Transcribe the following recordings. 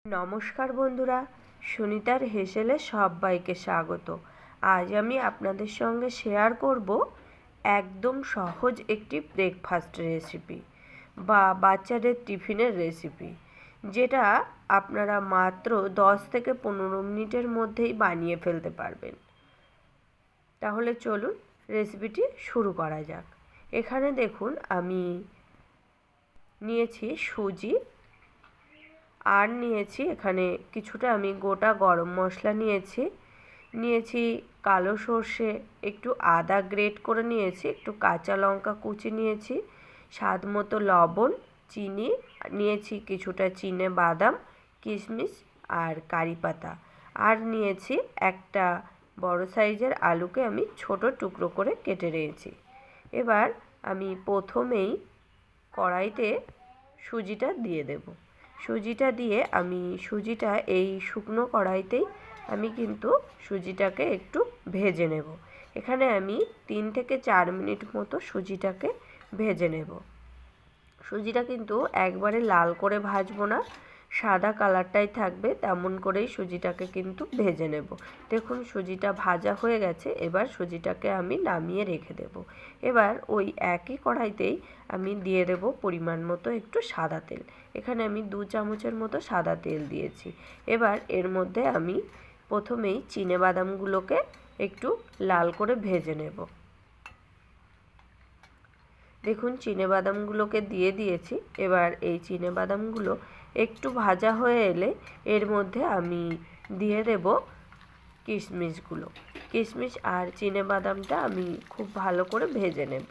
নমস্কার বন্ধুরা, সুনিতার হেসেলে সবাইকে স্বাগত। আজ আমি আপনাদের সঙ্গে শেয়ার করব একদম সহজ একটি ব্রেকফাস্ট রেসিপি বা বাচ্চাদের টিফিনের রেসিপি, যেটা আপনারা মাত্র 10 থেকে 15 মিনিটের মধ্যেই বানিয়ে ফেলতে পারবেন। তাহলে চলুন রেসিপিটি শুরু করা যাক। এখানে দেখুন আমি নিয়েছি সুজি, আর নিয়েছি এখানে কিছুটা আমি গোটা গরম মশলা নিয়েছি কালো সর্ষে, একটু আদা গ্রেট করে নিয়েছি, একটু কাঁচা লঙ্কা কুচি নিয়েছি, স্বাদ মতো লবণ, চিনি নিয়েছি, কিছুটা চিনে বাদাম, কিশমিশ আর কারি পাতা, আর নিয়েছি একটা বড় সাইজের আলুকে আমি ছোট টুকরো করে কেটে নিয়েছি। এবার আমি প্রথমেই কড়াইতে সুজিটা দিয়ে দেব। সুজিটা দিয়ে আমি সুজিটা এই শুকনো কড়াইতেই আমি কিন্তু সুজিটাকে একটু ভেজে নেব। এখানে আমি 3 থেকে 4 মিনিট মতো সুজিটাকে ভেজে নেব। সুজিটা কিন্তু একবারে লাল করে ভাজবো না, সাদা কালারটাই থাকবে তেমন করেই সুজিটাকে কিন্তু ভেজে নেব। দেখুন সুজিটা ভাজা হয়ে গেছে, এবার সুজিটাকে আমি নামিয়ে রেখে দেব। এবার ওই একই কড়াইতেই আমি দিয়ে দেব পরিমাণ মতো একটু সাদা তেল। এখানে আমি 2 চামচের মতো সাদা তেল দিয়েছি। এবার এর মধ্যে আমি প্রথমেই চিনেবাদামগুলোকে একটু লাল করে ভেজে নেব। দেখুন চিনেবাদামগুলোকে দিয়ে দিয়েছি। এবার এই চিনেবাদামগুলো একটু ভাজা হয়ে এলে এর মধ্যে আমি দিয়ে দেব কিশমিশগুলো। কিশমিশ আর চিনেবাদামটা আমি খুব ভালো করে ভেজে নেব।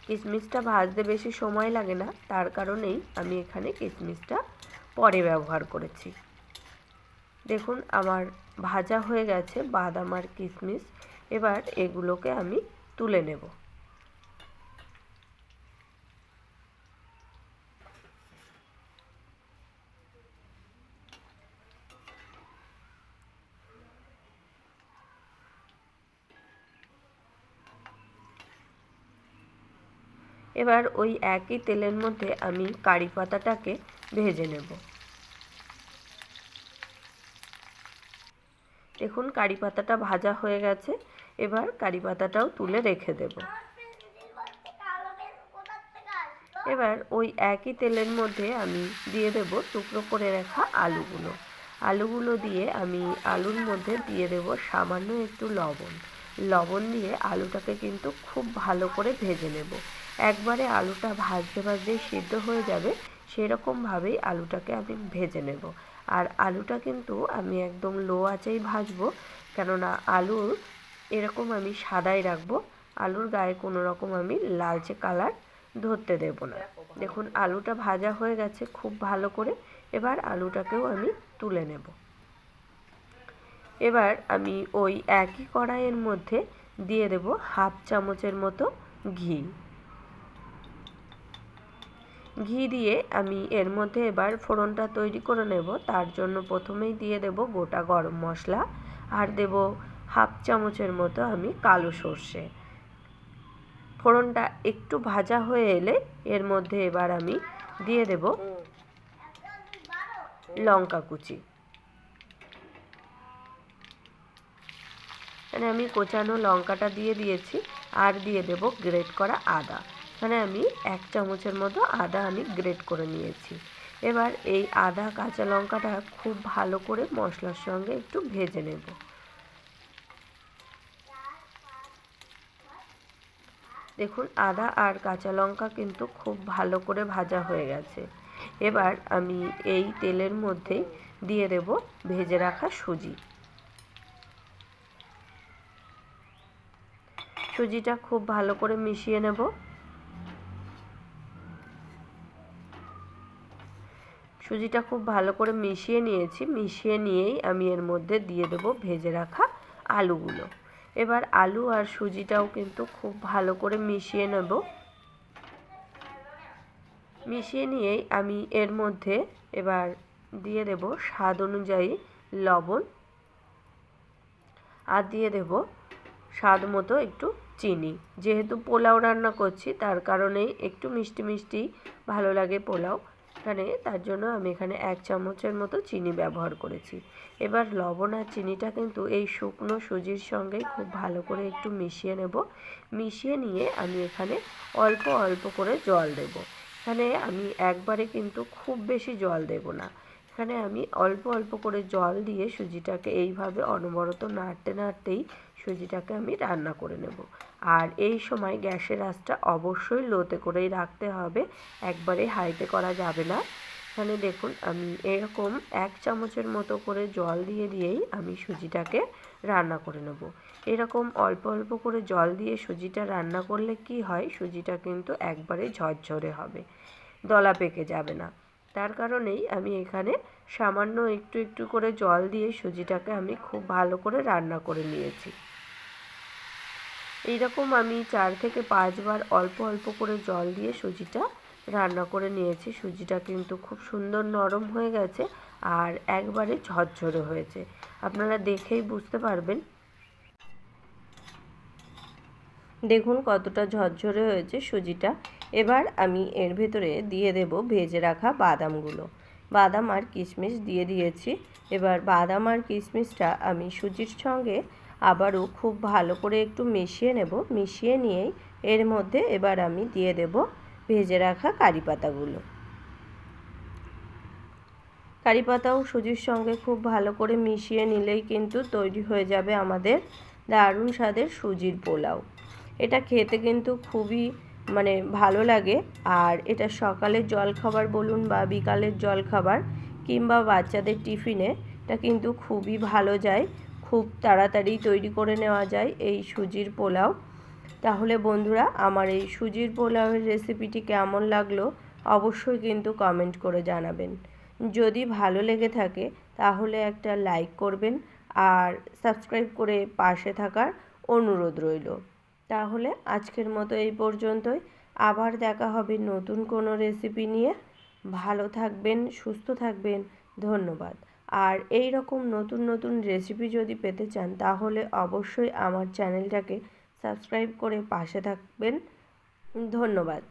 কিশমিশটা ভাজতে বেশি সময় লাগে না, তার কারণেই আমি এখানে কিশমিশটা পরে ব্যবহার করেছি। দেখুন আমার ভাজা হয়ে গেছে বাদাম আর কিশমিশ। এবার এগুলোকে আমি তুলে নেব। এবার ওই একই তেলের মধ্যে আমি কারি পাতাটাকে ভেজে নেব। দেখুন কারি পাতাটা ভাজা হয়ে গেছে। এবার কারি পাতাটাও তুলে রেখে দেব। এবার ওই একই তেলের মধ্যে আমি দিয়ে দেব টুকরো করে রাখা আলুগুলো। আলুগুলো দিয়ে আমি আলুর মধ্যে দিয়ে দেব সামান্য একটু লবণ দিয়ে আলুটাকে কিন্তু খুব ভালো করে ভেজে নেব। একবারে আলুটা ভাজতে ভাজতেই সিদ্ধ হয়ে যাবে সেরকমভাবেই আলুটাকে আমি ভেজে নেব। আর আলুটা কিন্তু আমি একদম লো আঁচেই ভাজবো, কেননা আলুর এরকম আমি সাদাই রাখবো, আলুর গায়ে কোনো রকম আমি লালচে কালার ধরতে দেব না। দেখুন আলুটা ভাজা হয়ে গেছে খুব ভালো করে। এবার আলুটাকেও আমি তুলে নেব। এবার আমি ওই একই কড়াইয়ের মধ্যে দিয়ে দেব হাফ চামচের মতো ঘি। ঘি দিয়ে আমি এর মধ্যে এবার ফোড়নটা তৈরি করে নেব। তার জন্য প্রথমেই দিয়ে দেব গোটা গরম মশলা, আর দেব হাফ চামচের মতো আমি কালো সর্ষে। ফোড়নটা একটু ভাজা হয়ে এলে এর মধ্যে এবার আমি দিয়ে দেব লঙ্কা কুচি। এখানে আমি কোচানো লঙ্কাটা দিয়ে দিয়েছি, আর দিয়ে দেব গ্রেট করা আদা। এখানে আমি 1 চামচের মতো আদা আমি গ্রেট করে নিয়েছি। এবার এই আদা কাঁচা লঙ্কাটা খুব ভালো করে মশলার সঙ্গে একটু ভেজে নেব। দেখুন আদা আর কাঁচা লঙ্কা কিন্তু খুব ভালো করে ভাজা হয়ে গেছে। এবার আমি এই তেলের মধ্যেই দিয়ে দেব ভেজে রাখা সুজি। সুজিটা খুব ভালো করে মিশিয়ে নেব। সুজিটা খুব ভালো করে মিশিয়ে নিয়েছি। মিশিয়ে নিয়েই আমি এর মধ্যে দিয়ে দেব ভেজে রাখা আলুগুলো। এবার আলু আর সুজিটাও কিন্তু খুব ভালো করে মিশিয়ে নেব। মিশিয়ে নিয়েই আমি এর মধ্যে এবার দিয়ে দেব স্বাদ অনুযায়ী লবণ, আর দিয়ে দেব স্বাদ মতো একটু চিনি। যেহেতু পোলাও রান্না করছি তার কারণেই একটু মিষ্টি মিষ্টি ভালো লাগে পোলাও, তার জন্য আমি এখানে 1 চামচের মতো চিনি ব্যবহার করেছি। এবার লবণ আর চিনিটা কিন্তু এই শুকনো সুজির সঙ্গে খুব ভালো করে একটু মিশিয়ে নেব। মিশিয়ে নিয়ে আমি এখানে অল্প অল্প করে জল দেব। এখানে আমি একবারে কিন্তু খুব বেশি জল দেব না। এখানে আমি অল্প অল্প করে জল দিয়ে সুজিটাকে এইভাবে অনবরত নাড়তে নাড়তেই সুজিটাকে আমি রান্না করে নেব। আর এই সময় গ্যাসের আঁচটা অবশ্যই লোতে করেই রাখতে হবে, একবারে হাইতে করা যাবে না। এখানে দেখুন আমি এরকম 1 চামচের মতো করে জল দিয়েই আমি সুজিটাকে রান্না করে নেব। এরকম অল্প অল্প করে জল দিয়ে সুজিটা রান্না করলে কি হয়, সুজিটা কিন্তু একবারে ঝরঝরে হবে, দলা পেকে যাবে না। তার কারণেই আমি এখানে সামান্য একটু একটু করে জল দিয়ে সুজিটাকে আমি খুব ভালো করে রান্না করে নিয়েছি। এইরকম আমি 4 থেকে 5 বার অল্প অল্প করে জল দিয়ে সুজিটা রান্না করে নিয়েছি। সুজিটা কিন্তু খুব সুন্দর নরম হয়ে গেছে আর একবারে ঝরঝরে হয়েছে, আপনারা দেখেই বুঝতে পারবেন। দেখুন কতটা ঝরঝরে হয়েছে সুজিটা। এবার আমি এর ভেতরে দিয়ে দেব ভেজে রাখা বাদামগুলো। বাদাম আর কিশমিশ দিয়ে দিয়েছি। এবার বাদাম আর কিশমিশটা আমি সুজির সঙ্গে আবারও খুব ভালো করে একটু মিশিয়ে নেব। মিশিয়ে নিয়েই এর মধ্যে এবার আমি দিয়ে দেব ভেজে রাখা কারি পাতাগুলো। কারি পাতাও সুজির সঙ্গে খুব ভালো করে মিশিয়ে নিলেই কিন্তু তৈরি হয়ে যাবে আমাদের দারুণ স্বাদের সুজির পোলাও। এটা খেতে কিন্তু খুবই ভালো লাগে। আর এটা সকালের জলখাবার বলুন বা বিকালের জলখাবার কিংবা বাচ্চাদের টিফিনে এটা কিন্তু খুবই ভালো যায়। খুব তাড়াতাড়ি তৈরি করে নেওয়া যায় এই সুজির পোলাও। তাহলে বন্ধুরা, আমার এই সুজির পোলাওয়ের রেসিপিটি কেমন লাগলো অবশ্যই কিন্তু কমেন্ট করে জানাবেন। যদি ভালো লেগে থাকে তাহলে একটা লাইক করবেন আর সাবস্ক্রাইব করে পাশে থাকার অনুরোধ রইল। তাহলে আজকের মতো এই পর্যন্তই। আবার দেখা হবে নতুন কোনো রেসিপি নিয়ে। ভালো থাকবেন, সুস্থ থাকবেন। ধন্যবাদ। আর এই রকম নতুন নতুন রেসিপি যদি পেতে চান তাহলে অবশ্যই আমার চ্যানেলটাকে সাবস্ক্রাইব করে পাশে থাকবেন। ধন্যবাদ।